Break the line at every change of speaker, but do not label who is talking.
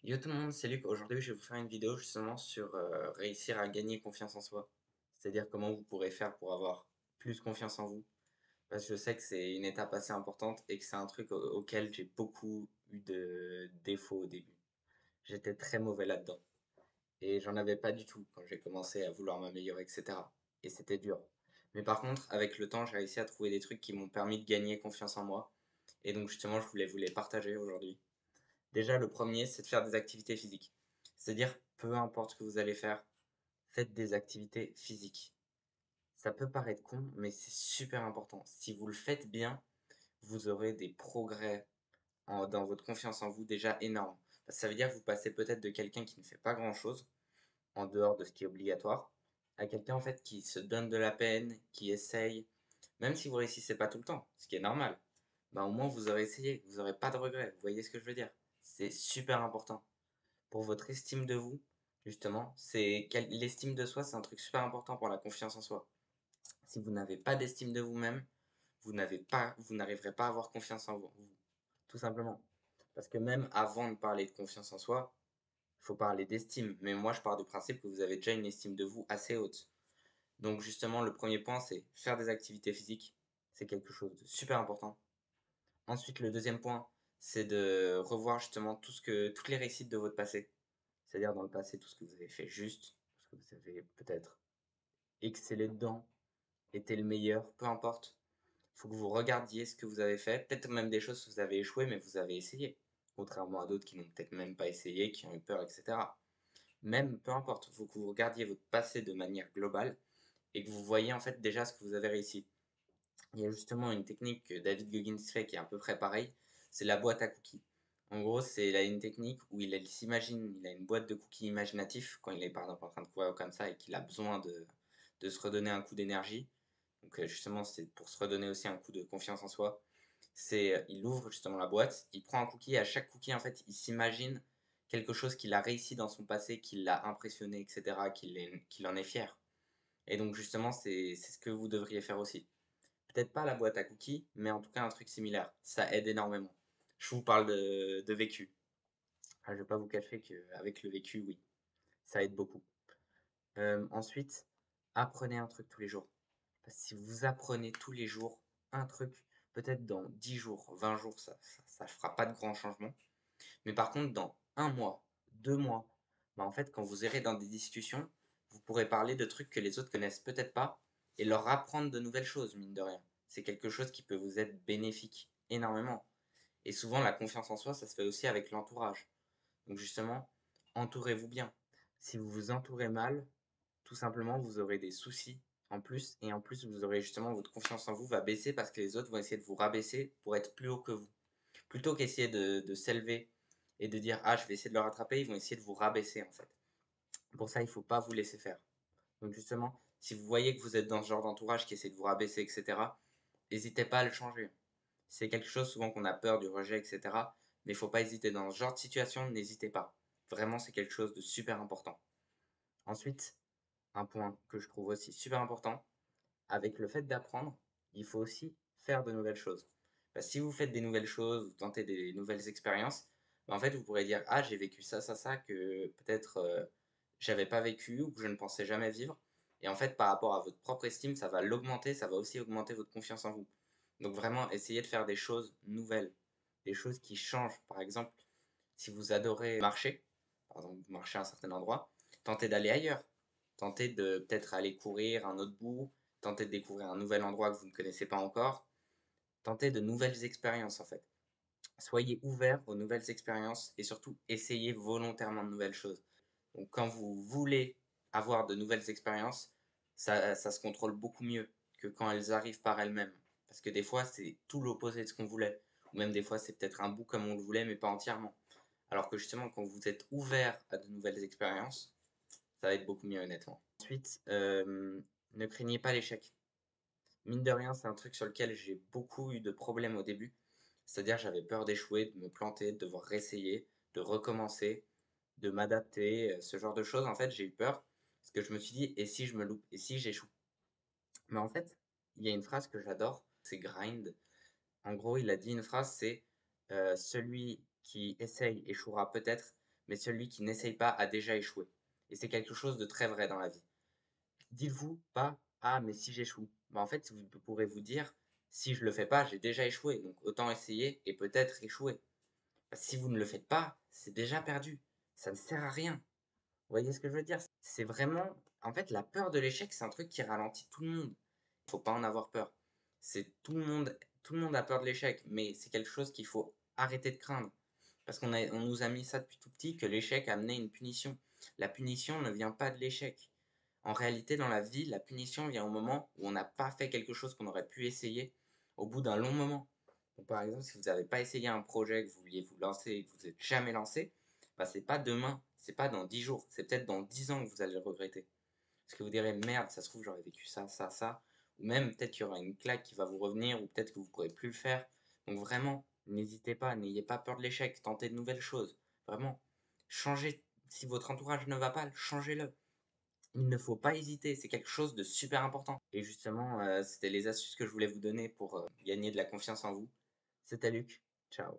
Yo tout le monde, c'est Luc. Aujourd'hui, je vais vous faire une vidéo justement sur réussir à gagner confiance en soi. C'est-à-dire comment vous pourrez faire pour avoir plus confiance en vous. Parce que je sais que c'est une étape assez importante et que c'est un truc auquel j'ai beaucoup eu de défauts au début. J'étais très mauvais là-dedans. Et j'en avais pas du tout quand j'ai commencé à vouloir m'améliorer, etc. Et c'était dur. Mais par contre, avec le temps, j'ai réussi à trouver des trucs qui m'ont permis de gagner confiance en moi. Et donc justement, je voulais vous les partager aujourd'hui. Déjà, le premier, c'est de faire des activités physiques. C'est-à-dire, peu importe ce que vous allez faire, faites des activités physiques. Ça peut paraître con, mais c'est super important. Si vous le faites bien, vous aurez des progrès dans votre confiance en vous déjà énormes. Parce que ça veut dire que vous passez peut-être de quelqu'un qui ne fait pas grand-chose, en dehors de ce qui est obligatoire, à quelqu'un en fait qui se donne de la peine, qui essaye, même si vous réussissez pas tout le temps, ce qui est normal. Bah, au moins vous aurez essayé, vous n'aurez pas de regrets. Vous voyez ce que je veux dire? C'est super important pour votre estime de vous, justement, l'estime de soi, c'est un truc super important pour la confiance en soi. Si vous n'avez pas d'estime de vous-même, vous n'arriverez pas à avoir confiance en vous, tout simplement. Parce que même avant de parler de confiance en soi, il faut parler d'estime. Mais moi, je pars du principe que vous avez déjà une estime de vous assez haute. Donc, justement, le premier point, c'est faire des activités physiques. C'est quelque chose de super important. Ensuite, le deuxième point, c'est de revoir justement toutes les réussites de votre passé. C'est-à-dire dans le passé, tout ce que vous avez fait juste, tout ce que vous avez peut-être excellé dedans, été le meilleur, peu importe. Il faut que vous regardiez ce que vous avez fait, peut-être même des choses que vous avez échoué, mais vous avez essayé. Contrairement à d'autres qui n'ont peut-être même pas essayé, qui ont eu peur, etc. Même, peu importe, il faut que vous regardiez votre passé de manière globale et que vous voyez en fait déjà ce que vous avez réussi. Il y a justement une technique que David Goggins fait qui est à peu près pareil, c'est la boîte à cookies. En gros, c'est là une technique où il s'imagine, il a une boîte de cookies imaginatifs quand il est par exemple en train de courir comme ça et qu'il a besoin de se redonner un coup d'énergie. Donc justement, c'est pour se redonner aussi un coup de confiance en soi. Il ouvre justement la boîte, il prend un cookie et à chaque cookie, en fait, il s'imagine quelque chose qu'il a réussi dans son passé, qui l'a impressionné, etc., qu'il en est fier. Et donc justement, c'est ce que vous devriez faire aussi. Peut-être pas la boîte à cookies, mais en tout cas un truc similaire. Ça aide énormément. Je vous parle de vécu. Ah, je vais pas vous cacher qu'avec le vécu, oui, ça aide beaucoup. Ensuite, apprenez un truc tous les jours. Parce que si vous apprenez tous les jours un truc, peut-être dans 10 jours, 20 jours, ça fera pas de grand changement. Mais par contre, dans un mois, 2 mois, bah en fait, quand vous irez dans des discussions, vous pourrez parler de trucs que les autres connaissent peut-être pas et leur apprendre de nouvelles choses, mine de rien. C'est quelque chose qui peut vous être bénéfique énormément. Et souvent, la confiance en soi, ça se fait aussi avec l'entourage. Donc justement, entourez-vous bien. Si vous vous entourez mal, tout simplement, vous aurez des soucis en plus. Et en plus, vous aurez justement votre confiance en vous va baisser parce que les autres vont essayer de vous rabaisser pour être plus haut que vous. Plutôt qu'essayer de s'élever et de dire ah je vais essayer de le rattraper, ils vont essayer de vous rabaisser en fait. Pour ça, il ne faut pas vous laisser faire. Donc justement, si vous voyez que vous êtes dans ce genre d'entourage qui essaie de vous rabaisser, etc., n'hésitez pas à le changer. C'est quelque chose souvent qu'on a peur du rejet, etc. Mais il ne faut pas hésiter. Dans ce genre de situation, n'hésitez pas. Vraiment, c'est quelque chose de super important. Ensuite, un point que je trouve aussi super important, avec le fait d'apprendre, il faut aussi faire de nouvelles choses. Parce que si vous faites des nouvelles choses, vous tentez des nouvelles expériences, bah, en fait, vous pourrez dire, ah, j'ai vécu ça, ça, ça, que peut-être j'avais pas vécu ou que je ne pensais jamais vivre. Et en fait, par rapport à votre propre estime, ça va l'augmenter, ça va aussi augmenter votre confiance en vous. Donc vraiment, essayez de faire des choses nouvelles, des choses qui changent. Par exemple, si vous adorez marcher, par exemple, vous marchez à un certain endroit, tentez d'aller ailleurs. Tentez de peut-être aller courir un autre bout, tentez de découvrir un nouvel endroit que vous ne connaissez pas encore. Tentez de nouvelles expériences en fait. Soyez ouvert aux nouvelles expériences et surtout essayez volontairement de nouvelles choses. Donc quand vous voulez avoir de nouvelles expériences, ça se contrôle beaucoup mieux que quand elles arrivent par elles-mêmes. Parce que des fois, c'est tout l'opposé de ce qu'on voulait. Ou même des fois, c'est peut-être un bout comme on le voulait, mais pas entièrement. Alors que justement, quand vous êtes ouvert à de nouvelles expériences, ça va être beaucoup mieux honnêtement. Ensuite, ne craignez pas l'échec. Mine de rien, c'est un truc sur lequel j'ai beaucoup eu de problèmes au début. C'est-à-dire, j'avais peur d'échouer, de me planter, de devoir réessayer, de recommencer, de m'adapter, ce genre de choses. En fait, j'ai eu peur parce que je me suis dit, et si je me loupe, et si j'échoue? Mais en fait, il y a une phrase que j'adore, c'est grind. En gros, il a dit une phrase, c'est celui qui essaye échouera peut-être, mais celui qui n'essaye pas a déjà échoué. Et c'est quelque chose de très vrai dans la vie. Dites-vous pas: «Ah mais si j'échoue?» Bah, en fait, vous pourrez vous dire: «Si je le fais pas, j'ai déjà échoué, donc autant essayer et peut-être échouer». Si vous ne le faites pas, c'est déjà perdu. Ça ne sert à rien. Vous voyez ce que je veux dire? C'est vraiment en fait, la peur de l'échec, c'est un truc qui ralentit tout le monde. Il faut pas en avoir peur. C'est tout le monde a peur de l'échec, mais c'est quelque chose qu'il faut arrêter de craindre. Parce on nous a mis ça depuis tout petit, que l'échec amenait une punition. La punition ne vient pas de l'échec. En réalité, dans la vie, la punition vient au moment où on n'a pas fait quelque chose qu'on aurait pu essayer au bout d'un long moment. Donc, par exemple, si vous n'avez pas essayé un projet que vous vouliez vous lancer et que vous n'êtes jamais lancé, bah, c'est pas demain, c'est pas dans 10 jours, c'est peut-être dans 10 ans que vous allez le regretter. Parce que vous direz, merde, ça se trouve, j'aurais vécu ça, ça, ça. Ou même, peut-être qu'il y aura une claque qui va vous revenir, ou peut-être que vous ne pourrez plus le faire. Donc vraiment, n'hésitez pas, n'ayez pas peur de l'échec, tentez de nouvelles choses. Vraiment, changez. Si votre entourage ne va pas, changez-le. Il ne faut pas hésiter, c'est quelque chose de super important. Et justement, c'était les astuces que je voulais vous donner pour gagner de la confiance en vous. C'était Luc. Ciao.